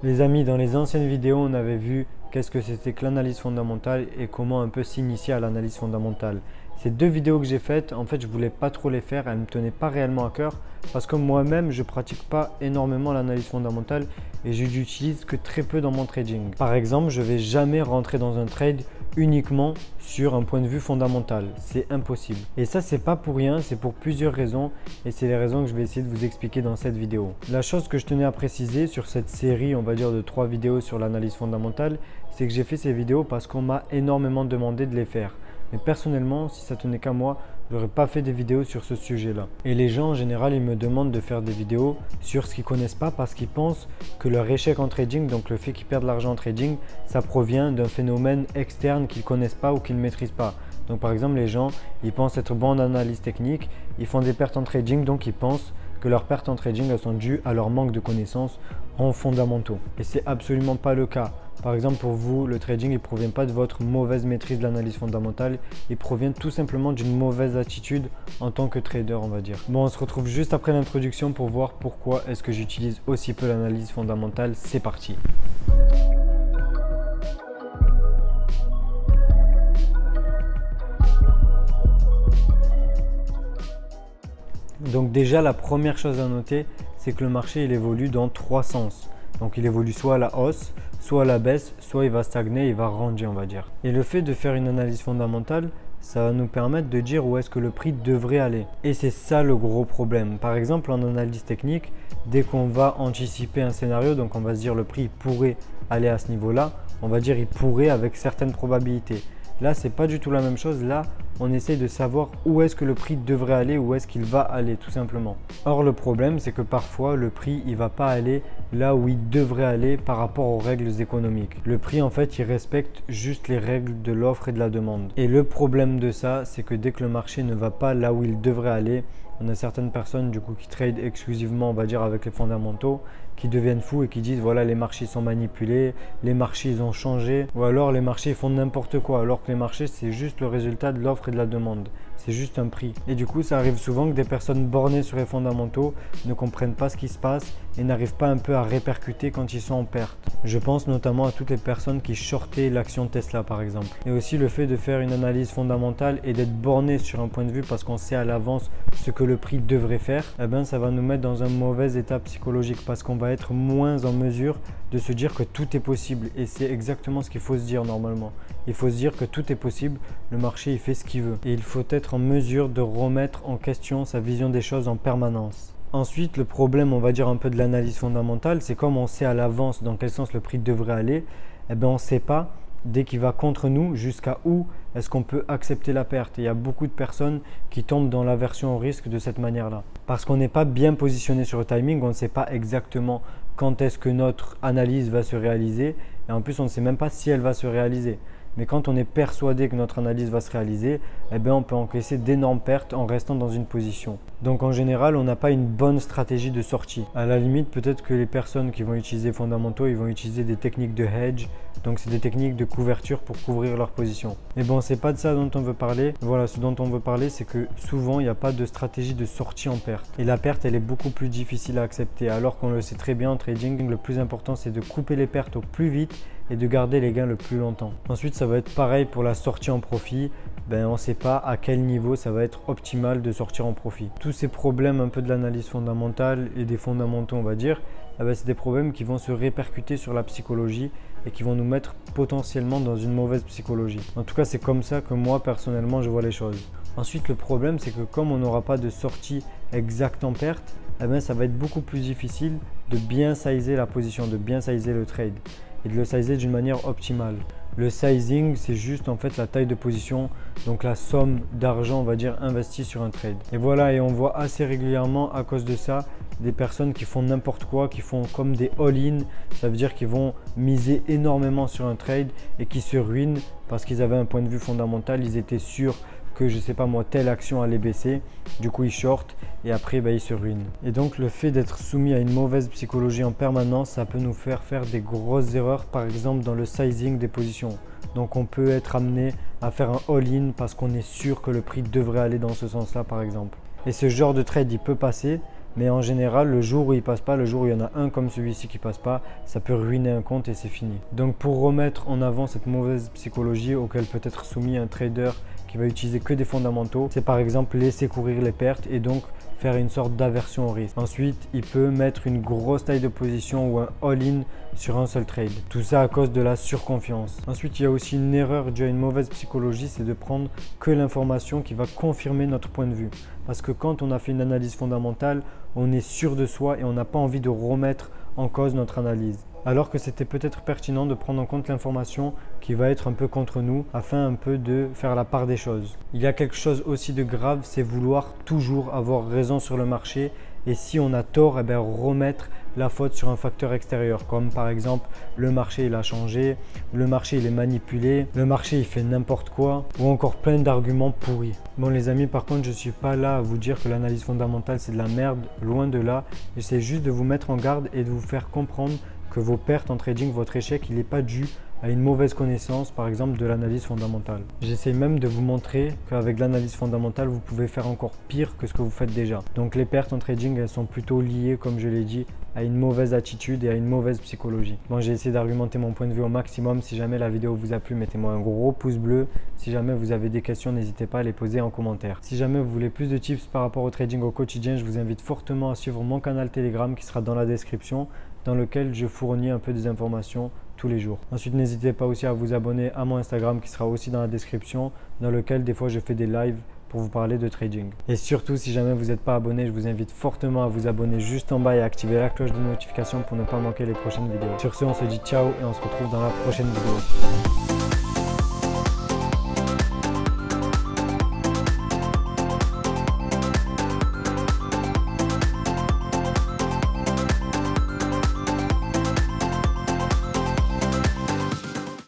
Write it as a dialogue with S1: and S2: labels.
S1: Les amis, dans les anciennes vidéos, on avait vu qu'est-ce que c'était que l'analyse fondamentale et comment un peu s'initier à l'analyse fondamentale. Ces deux vidéos que j'ai faites, en fait, je voulais pas trop les faire, elles ne me tenaient pas réellement à cœur parce que moi-même, je pratique pas énormément l'analyse fondamentale et je l'utilise que très peu dans mon trading. Par exemple, je vais jamais rentrer dans un trade uniquement sur un point de vue fondamental. C'est impossible. Et ça, c'est pas pour rien, c'est pour plusieurs raisons et c'est les raisons que je vais essayer de vous expliquer dans cette vidéo. La chose que je tenais à préciser sur cette série, on va dire de 3 vidéos sur l'analyse fondamentale, c'est que j'ai fait ces vidéos parce qu'on m'a énormément demandé de les faire. Mais personnellement, si ça tenait qu'à moi, je n'aurais pas fait des vidéos sur ce sujet-là. Et les gens en général, ils me demandent de faire des vidéos sur ce qu'ils ne connaissent pas parce qu'ils pensent que leur échec en trading, donc le fait qu'ils perdent de l'argent en trading, ça provient d'un phénomène externe qu'ils ne connaissent pas ou qu'ils ne maîtrisent pas. Donc par exemple, les gens, ils pensent être bons en analyse technique, ils font des pertes en trading, donc ils pensent que leurs pertes en trading elles sont dues à leur manque de connaissances en fondamentaux. Et c'est absolument pas le cas. Par exemple, pour vous, le trading, il ne provient pas de votre mauvaise maîtrise de l'analyse fondamentale, il provient tout simplement d'une mauvaise attitude en tant que trader, on va dire. Bon, on se retrouve juste après l'introduction pour voir pourquoi est-ce que j'utilise aussi peu l'analyse fondamentale. C'est parti. Donc déjà, la première chose à noter, c'est que le marché, il évolue dans 3 sens. Donc il évolue soit à la hausse, soit à la baisse, soit il va stagner, il va ranger, on va dire. Et le fait de faire une analyse fondamentale, ça va nous permettre de dire où est-ce que le prix devrait aller. Et c'est ça le gros problème. Par exemple, en analyse technique, dès qu'on va anticiper un scénario, donc on va se dire le prix pourrait aller à ce niveau-là, on va dire il pourrait avec certaines probabilités. Là, c'est pas du tout la même chose. Là, on essaye de savoir où est-ce que le prix devrait aller, où est-ce qu'il va aller, tout simplement. Or, le problème, c'est que parfois, le prix, il va pas aller là où il devrait aller par rapport aux règles économiques. Le prix, en fait, il respecte juste les règles de l'offre et de la demande. Et le problème de ça, c'est que dès que le marché ne va pas là où il devrait aller, on a certaines personnes du coup qui trade exclusivement, on va dire, avec les fondamentaux, qui deviennent fous et qui disent voilà, les marchés sont manipulés, les marchés ils ont changé, ou alors les marchés font n'importe quoi, alors que les marchés c'est juste le résultat de l'offre et de la demande. C'est juste un prix. Et du coup, ça arrive souvent que des personnes bornées sur les fondamentaux ne comprennent pas ce qui se passe et n'arrivent pas un peu à répercuter quand ils sont en perte. Je pense notamment à toutes les personnes qui shortaient l'action Tesla par exemple. Et aussi le fait de faire une analyse fondamentale et d'être borné sur un point de vue parce qu'on sait à l'avance ce que le prix devrait faire, eh ben, ça va nous mettre dans un mauvais état psychologique parce qu'on va être moins en mesure de se dire que tout est possible. Et c'est exactement ce qu'il faut se dire normalement. Il faut se dire que tout est possible, le marché il fait ce qu'il veut. Et il faut être en mesure de remettre en question sa vision des choses en permanence. Ensuite, le problème, on va dire un peu de l'analyse fondamentale, c'est comme on sait à l'avance dans quel sens le prix devrait aller, eh bien on ne sait pas dès qu'il va contre nous jusqu'à où est-ce qu'on peut accepter la perte. Et il y a beaucoup de personnes qui tombent dans l'aversion au risque de cette manière-là. Parce qu'on n'est pas bien positionné sur le timing, on ne sait pas exactement quand est-ce que notre analyse va se réaliser et en plus on ne sait même pas si elle va se réaliser. Mais quand on est persuadé que notre analyse va se réaliser, eh bien on peut encaisser d'énormes pertes en restant dans une position. Donc en général, on n'a pas une bonne stratégie de sortie. À la limite, peut-être que les personnes qui vont utiliser fondamentaux, ils vont utiliser des techniques de hedge. Donc c'est des techniques de couverture pour couvrir leur position. Mais bon, c'est pas de ça dont on veut parler. Voilà, ce dont on veut parler, c'est que souvent, il n'y a pas de stratégie de sortie en perte. Et la perte, elle est beaucoup plus difficile à accepter. Alors qu'on le sait très bien en trading, le plus important, c'est de couper les pertes au plus vite et de garder les gains le plus longtemps. Ensuite, ça va être pareil pour la sortie en profit. Ben, on ne sait pas à quel niveau ça va être optimal de sortir en profit. Tous ces problèmes un peu de l'analyse fondamentale et des fondamentaux, on va dire, eh ben, c'est des problèmes qui vont se répercuter sur la psychologie et qui vont nous mettre potentiellement dans une mauvaise psychologie. En tout cas, c'est comme ça que moi, personnellement, je vois les choses. Ensuite, le problème, c'est que comme on n'aura pas de sortie exacte en perte, eh ben, ça va être beaucoup plus difficile de bien sizer la position, de bien sizer le trade et de le sizer d'une manière optimale. Le sizing, c'est juste en fait la taille de position, donc la somme d'argent, on va dire, investie sur un trade. Et voilà, et on voit assez régulièrement à cause de ça des personnes qui font n'importe quoi, qui font comme des all-in, ça veut dire qu'ils vont miser énormément sur un trade et qui se ruinent parce qu'ils avaient un point de vue fondamental, ils étaient sûrs que je sais pas moi, telle action allait baisser, du coup ils shortent et après ils se ruinent. Et donc le fait d'être soumis à une mauvaise psychologie en permanence, ça peut nous faire des grosses erreurs, par exemple dans le sizing des positions. Donc on peut être amené à faire un all-in parce qu'on est sûr que le prix devrait aller dans ce sens-là par exemple. Et ce genre de trade il peut passer, Mais en général, le jour où il passe pas, le jour où il y en a un comme celui-ci qui passe pas, ça peut ruiner un compte et c'est fini. Donc pour remettre en avant cette mauvaise psychologie auquel peut être soumis un trader qui va utiliser que des fondamentaux, c'est par exemple laisser courir les pertes et donc faire une sorte d'aversion au risque. Ensuite, il peut mettre une grosse taille de position ou un all-in sur un seul trade. Tout ça à cause de la surconfiance. Ensuite, il y a aussi une erreur due à une mauvaise psychologie, c'est de prendre que l'information qui va confirmer notre point de vue. Parce que quand on a fait une analyse fondamentale, on est sûr de soi et on n'a pas envie de remettre en cause notre analyse. Alors que c'était peut-être pertinent de prendre en compte l'information qui va être un peu contre nous afin un peu de faire la part des choses. Il y a quelque chose aussi de grave, c'est vouloir toujours avoir raison sur le marché et si on a tort, remettre la faute sur un facteur extérieur comme par exemple le marché il a changé, le marché il est manipulé, le marché il fait n'importe quoi ou encore plein d'arguments pourris. Bon les amis, par contre je ne suis pas là à vous dire que l'analyse fondamentale c'est de la merde, loin de là. J'essaie juste de vous mettre en garde et de vous faire comprendre que vos pertes en trading, votre échec, il n'est pas dû à une mauvaise connaissance, par exemple, de l'analyse fondamentale. J'essaie même de vous montrer qu'avec l'analyse fondamentale, vous pouvez faire encore pire que ce que vous faites déjà. Donc les pertes en trading, elles sont plutôt liées, comme je l'ai dit, à une mauvaise attitude et à une mauvaise psychologie. Bon, j'ai essayé d'argumenter mon point de vue au maximum. Si jamais la vidéo vous a plu, mettez-moi un gros pouce bleu. Si jamais vous avez des questions, n'hésitez pas à les poser en commentaire. Si jamais vous voulez plus de tips par rapport au trading au quotidien, je vous invite fortement à suivre mon canal Telegram qui sera dans la description, dans lequel je fournis un peu des informations tous les jours. Ensuite, n'hésitez pas aussi à vous abonner à mon Instagram qui sera aussi dans la description, dans lequel des fois je fais des lives pour vous parler de trading. Et surtout, si jamais vous n'êtes pas abonné, je vous invite fortement à vous abonner juste en bas et à activer la cloche de notification pour ne pas manquer les prochaines vidéos. Sur ce, on se dit ciao et on se retrouve dans la prochaine vidéo.